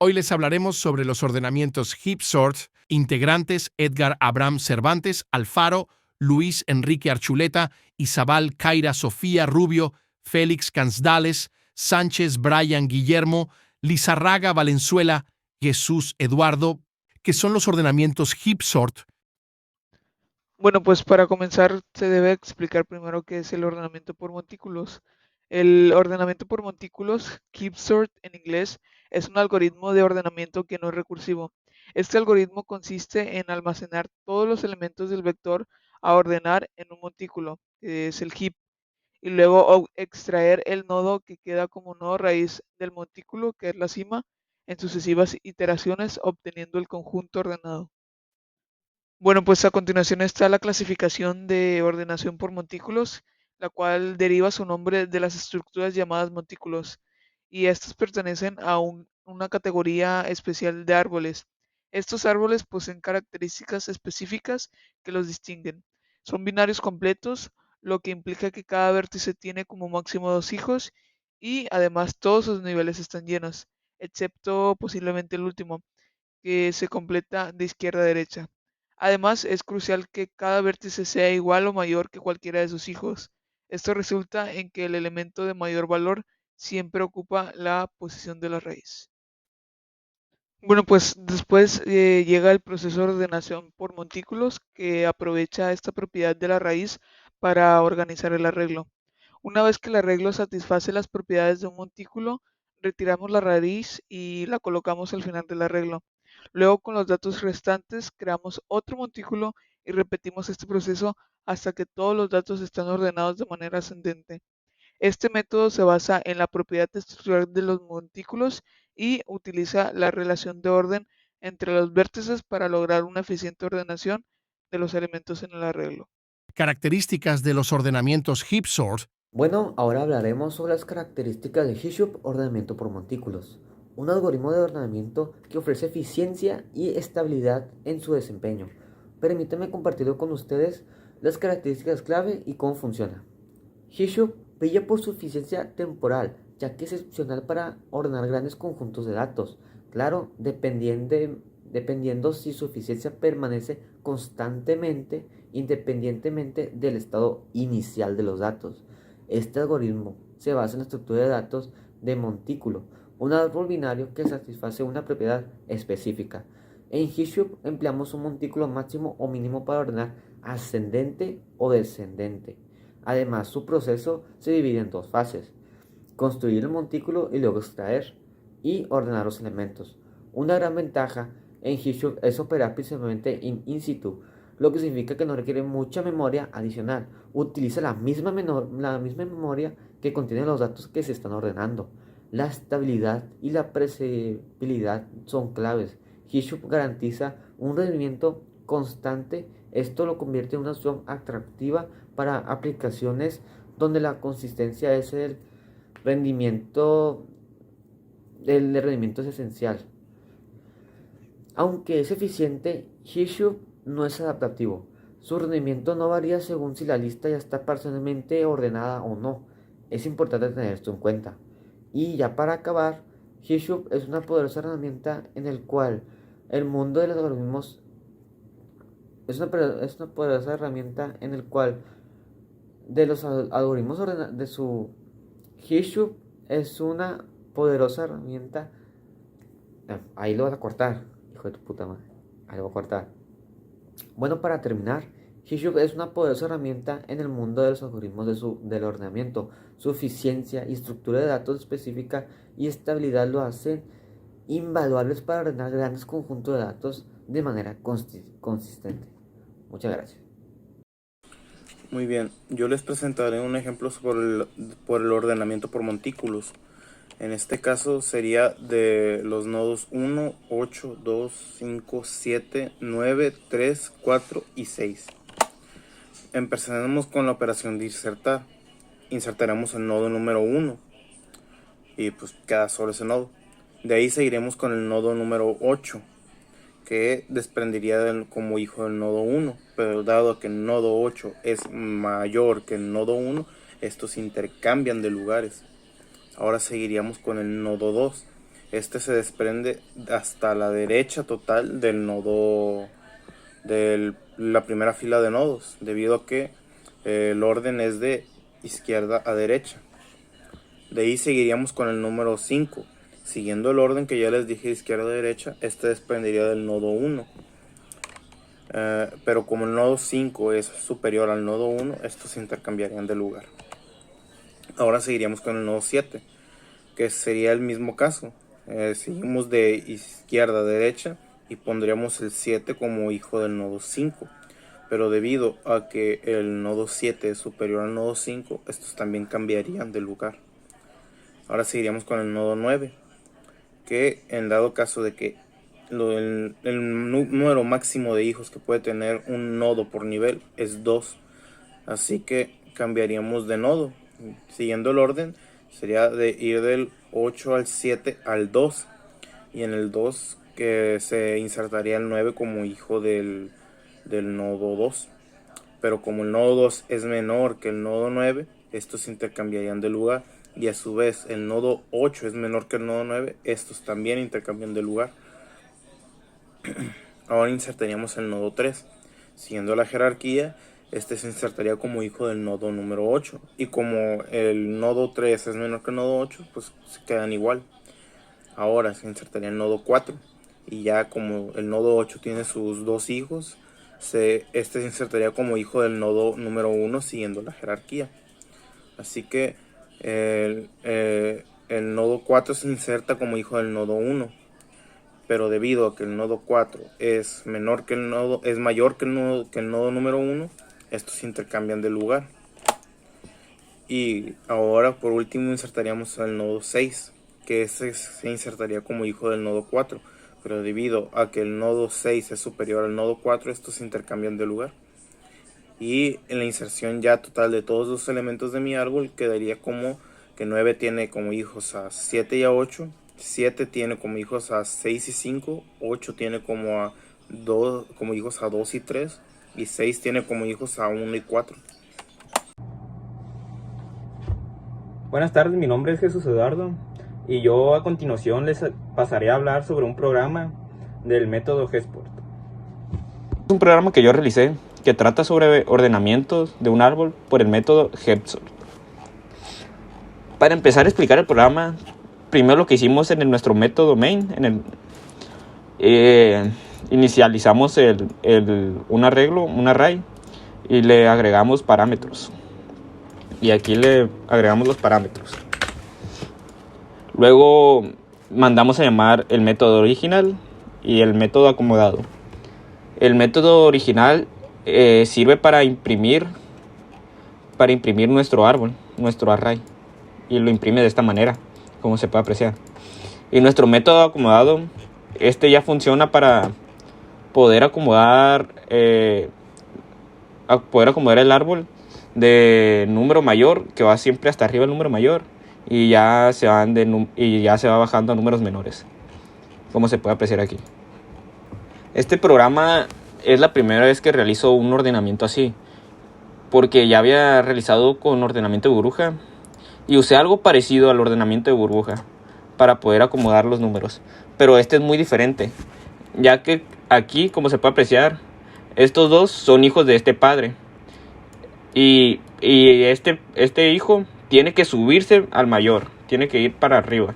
Hoy les hablaremos sobre los ordenamientos heap sort, integrantes Edgar Abraham Cervantes, Alfaro, Luis Enrique Archuleta, Isabel Caira Sofía Rubio, Félix Cansdales, Sánchez Brian Guillermo, Lizarraga Valenzuela, Jesús Eduardo, que son los ordenamientos heap sort. Bueno, pues para comenzar se debe explicar primero qué es el ordenamiento por montículos. El ordenamiento por montículos, heap sort en inglés, es un algoritmo de ordenamiento que no es recursivo. Este algoritmo consiste en almacenar todos los elementos del vector a ordenar en un montículo, que es el heap, y luego extraer el nodo que queda como nodo raíz del montículo, que es la cima, en sucesivas iteraciones, obteniendo el conjunto ordenado. Bueno, pues a continuación está la clasificación de ordenación por montículos, la cual deriva su nombre de las estructuras llamadas montículos, y estas pertenecen a una categoría especial de árboles. Estos árboles poseen características específicas que los distinguen. Son binarios completos, lo que implica que cada vértice tiene como máximo dos hijos y además todos sus niveles están llenos, excepto posiblemente el último que se completa de izquierda a derecha. Además, es crucial que cada vértice sea igual o mayor que cualquiera de sus hijos. Esto resulta en que el elemento de mayor valor siempre ocupa la posición de la raíz. Bueno, pues después llega el proceso de ordenación por montículos que aprovecha esta propiedad de la raíz para organizar el arreglo. Una vez que el arreglo satisface las propiedades de un montículo, retiramos la raíz y la colocamos al final del arreglo. Luego, con los datos restantes, creamos otro montículo y repetimos este proceso hasta que todos los datos están ordenados de manera ascendente. Este método se basa en la propiedad estructural de los montículos y utiliza la relación de orden entre los vértices para lograr una eficiente ordenación de los elementos en el arreglo. Características de los ordenamientos heap sort. Bueno, ahora hablaremos sobre las características de Hishop ordenamiento por montículos, un algoritmo de ordenamiento que ofrece eficiencia y estabilidad en su desempeño. Permítanme compartir con ustedes las características clave y cómo funciona. Hishop brilla por su eficiencia temporal, ya que es excepcional para ordenar grandes conjuntos de datos. Claro, dependiendo si su eficiencia permanece constantemente independientemente del estado inicial de los datos. Este algoritmo se basa en la estructura de datos de montículo, un árbol binario que satisface una propiedad específica. En Hishop empleamos un montículo máximo o mínimo para ordenar ascendente o descendente. Además, su proceso se divide en dos fases: construir el montículo y luego extraer y ordenar los elementos. Una gran ventaja en Hishop es operar principalmente in situ, lo que significa que no requiere mucha memoria adicional. Utiliza la misma memoria que contiene los datos que se están ordenando. La estabilidad y la predecibilidad son claves. Hishop garantiza un rendimiento constante. Esto lo convierte en una opción atractiva para aplicaciones donde la consistencia es rendimiento, el rendimiento es esencial. Aunque es eficiente, Hishub no es adaptativo. Su rendimiento no varía según si la lista ya está parcialmente ordenada o no. Es importante tener esto en cuenta. Y ya para acabar, Hishub es una poderosa herramienta en el cual el mundo de los algoritmos es una poderosa herramienta en el cual de los algoritmos de su Hishub es una poderosa herramienta. Ahí lo vas a cortar, hijo de tu puta madre. Ahí lo voy a cortar. Bueno, para terminar, Hishub es una poderosa herramienta en el mundo de los algoritmos del ordenamiento. Su eficiencia y estructura de datos específica y estabilidad lo hacen invaluables para ordenar grandes conjuntos de datos de manera consistente. Muchas gracias. Muy bien, yo les presentaré un ejemplo por el ordenamiento por montículos. En este caso sería de los nodos 1, 8, 2, 5, 7, 9, 3, 4 y 6. Empezaremos con la operación de insertar. Insertaremos el nodo número 1 y pues queda solo ese nodo. De ahí seguiremos con el nodo número 8, que desprendería como hijo del nodo 1, pero dado que el nodo 8 es mayor que el nodo 1, estos intercambian de lugares. Ahora seguiríamos con el nodo 2. este se desprende hasta la derecha total del nodo, de la primera fila de nodos, debido a que el orden es de izquierda a derecha. De ahí seguiríamos con el número 5. Siguiendo el orden que ya les dije de izquierda a derecha, este desprendería del nodo 1. Pero como el nodo 5 es superior al nodo 1, estos se intercambiarían de lugar. Ahora seguiríamos con el nodo 7, que sería el mismo caso. Seguimos de izquierda a derecha y pondríamos el 7 como hijo del nodo 5. Pero debido a que el nodo 7 es superior al nodo 5, estos también cambiarían de lugar. Ahora seguiríamos con el nodo 9, que en dado caso de que el número máximo de hijos que puede tener un nodo por nivel es 2. Así que cambiaríamos de nodo. Siguiendo el orden, sería de ir del 8 al 7 al 2. Y en el 2 que se insertaría el 9 como hijo del nodo 2. Pero como el nodo 2 es menor que el nodo 9, estos se intercambiarían de lugar. Y a su vez el nodo 8 es menor que el nodo 9, estos también intercambian de lugar. Ahora insertaríamos el nodo 3. Siguiendo la jerarquía, este se insertaría como hijo del nodo número 8. Y como el nodo 3 es menor que el nodo 8, pues se quedan igual. Ahora se insertaría el nodo 4. Y ya como el nodo 8 tiene sus dos hijos, este se insertaría como hijo del nodo número 1 siguiendo la jerarquía. Así que el nodo 4 se inserta como hijo del nodo 1. Pero debido a que el nodo 4 es mayor que el nodo número 1, estos se intercambian de lugar. Y ahora por último insertaríamos el nodo 6, que ese se insertaría como hijo del nodo 4. Pero debido a que el nodo 6 es superior al nodo 4, estos se intercambian de lugar. Y en la inserción ya total de todos los elementos de mi árbol quedaría como que 9 tiene como hijos a 7 y a 8. 7 tiene como hijos a 6 y 5, 8 tiene como hijos a 2 y 3, y 6 tiene como hijos a 1 y 4. Buenas tardes, mi nombre es Jesús Eduardo y yo a continuación les pasaré a hablar sobre un programa del método Gsport. Es un programa que yo realicé que trata sobre ordenamientos de un árbol por el método Gsport. Para empezar a explicar el programa, primero lo que hicimos en nuestro método main, inicializamos un arreglo, un array, y le agregamos parámetros. Y aquí le agregamos los parámetros. Luego mandamos a llamar el método original y el método acomodado. El método original sirve para imprimir nuestro árbol, nuestro array, y lo imprime de esta manera, como se puede apreciar. Y nuestro método acomodado, ya funciona para poder acomodar el árbol de número mayor, que va siempre hasta arriba el número mayor, y ya se va bajando a números menores, como se puede apreciar aquí. Este programa es la primera vez que realizo un ordenamiento así, porque ya había realizado con ordenamiento de burbuja y usé algo parecido al ordenamiento de burbuja para poder acomodar los números, pero este es muy diferente, ya que aquí, como se puede apreciar, estos dos son hijos de este padre, y este hijo tiene que subirse al mayor, tiene que ir para arriba,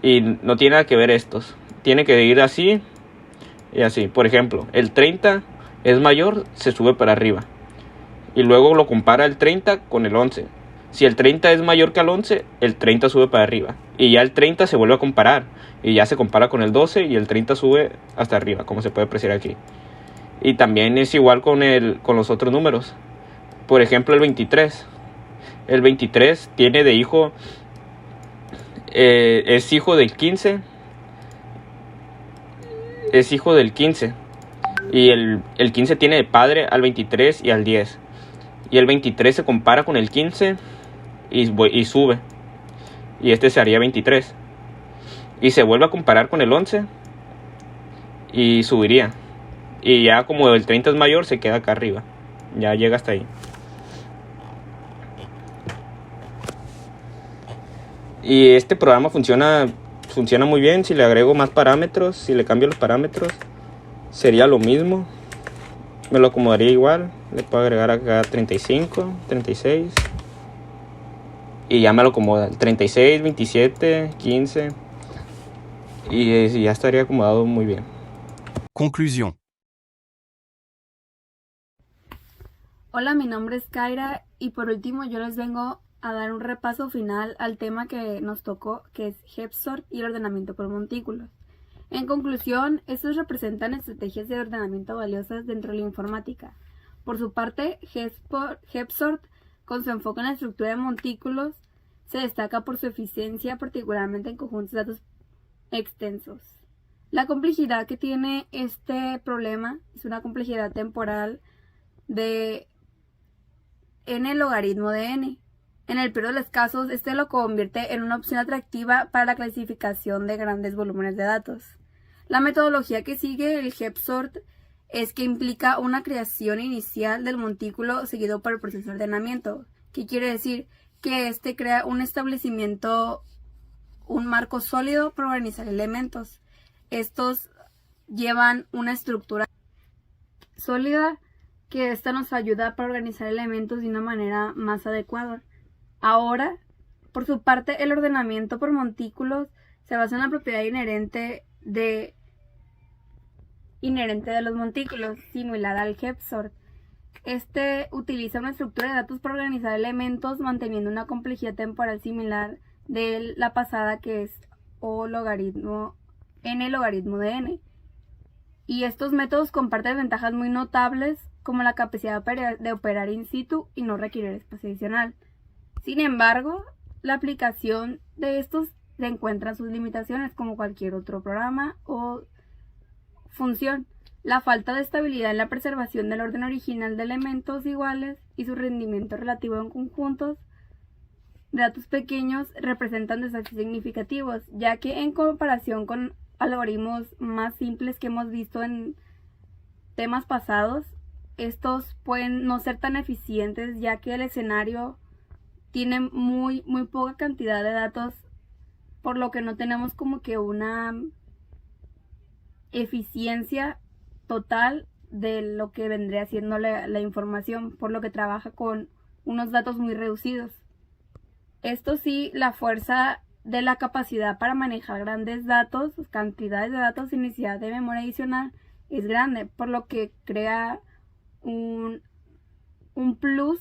y no tiene nada que ver estos, tiene que ir así y así. Por ejemplo, el 30 es mayor, se sube para arriba, y luego lo compara el 30 con el 11. Si el 30 es mayor que el 11, el 30 sube para arriba, y ya el 30 se vuelve a comparar, y ya se compara con el 12, y el 30 sube hasta arriba, como se puede apreciar aquí. Y también es igual con los otros números. Por ejemplo, el 23. El 23 tiene de hijo, es hijo del 15. Es hijo del 15. Y el 15 tiene de padre al 23 y al 10. Y el 23 se compara con el 15 y sube. Y este se haría 23. Y se vuelve a comparar con el 11 y subiría. Y ya como el 30 es mayor, se queda acá arriba. Ya llega hasta ahí. Y este programa funciona funciona muy bien. Si le agrego más parámetros, si le cambio los parámetros, sería lo mismo. Me lo acomodaría igual. Le puedo agregar acá 35, 36. Y ya me lo acomoda. 36, 27, 15. Y ya estaría acomodado muy bien. Conclusión. Hola, mi nombre es Kaira y por último yo les vengo a dar un repaso final al tema que nos tocó, que es HepSort y el ordenamiento por montículos. En conclusión, estos representan estrategias de ordenamiento valiosas dentro de la informática. Por su parte, HepSort, con su enfoque en la estructura de montículos, se destaca por su eficiencia, particularmente en conjuntos de datos extensos. La complejidad que tiene este problema es una complejidad temporal de n logaritmo de n. En el peor de los casos, este lo convierte en una opción atractiva para la clasificación de grandes volúmenes de datos. La metodología que sigue el HepSort es que implica una creación inicial del montículo seguido por el proceso de ordenamiento, que quiere decir que este crea un establecimiento, un marco sólido para organizar elementos. Estos llevan una estructura sólida que esta nos ayuda para organizar elementos de una manera más adecuada. Ahora, por su parte, el ordenamiento por montículos se basa en la propiedad inherente de los montículos, similar al HepSort. Este utiliza una estructura de datos para organizar elementos, manteniendo una complejidad temporal similar de la pasada, que es n logaritmo de n. Y estos métodos comparten ventajas muy notables, como la capacidad de operar in situ y no requerir espacio adicional. Sin embargo, la aplicación de estos se encuentra en sus limitaciones, como cualquier otro programa o función. La falta de estabilidad en la preservación del orden original de elementos iguales y su rendimiento relativo en conjuntos de datos pequeños representan desafíos significativos, ya que en comparación con algoritmos más simples que hemos visto en temas pasados, estos pueden no ser tan eficientes, ya que el escenario tiene muy poca cantidad de datos, por lo que no tenemos como que una eficiencia total de lo que vendría siendo la información, por lo que trabaja con unos datos muy reducidos. Esto sí, la fuerza de la capacidad para manejar grandes datos, cantidades de datos sin necesidad de memoria adicional, es grande, por lo que crea un plus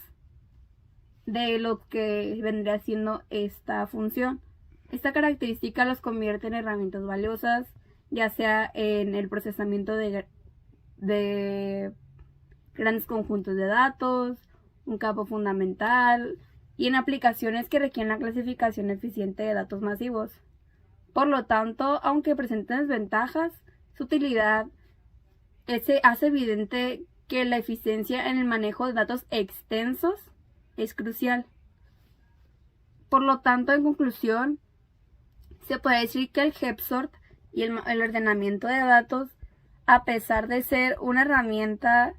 de lo que vendría siendo esta función. Esta característica los convierte en herramientas valiosas, ya sea en el procesamiento de grandes conjuntos de datos, un campo fundamental, y en aplicaciones que requieren la clasificación eficiente de datos masivos. Por lo tanto, aunque presenten desventajas, su utilidad hace evidente que la eficiencia en el manejo de datos extensos es crucial. Por lo tanto, en conclusión, se puede decir que el HepSort y el ordenamiento de datos, a pesar de ser una herramienta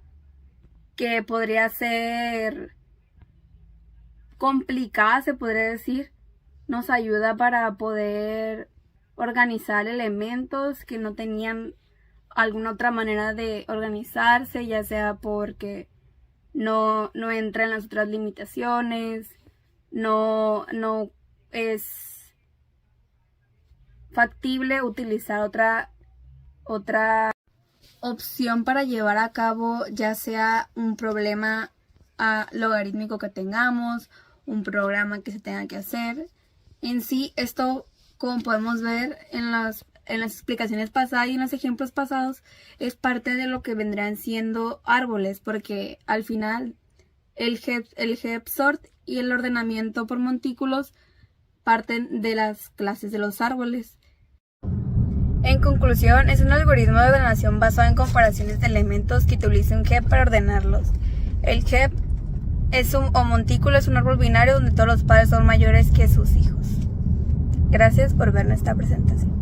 que podría ser complicada, se podría decir, nos ayuda para poder organizar elementos que no tenían alguna otra manera de organizarse, ya sea porque no entra en las otras limitaciones, no es factible utilizar otra opción para llevar a cabo ya sea un problema logarítmico que tengamos, un programa que se tenga que hacer. En sí, esto, como podemos ver en las explicaciones pasadas y en los ejemplos pasados, es parte de lo que vendrán siendo árboles, porque al final el HepSort y el ordenamiento por montículos parten de las clases de los árboles. En conclusión, es un algoritmo de ordenación basado en comparaciones de elementos que utiliza un Hep para ordenarlos. El Hep o montículo es un árbol binario donde todos los padres son mayores que sus hijos. Gracias por ver nuestra presentación.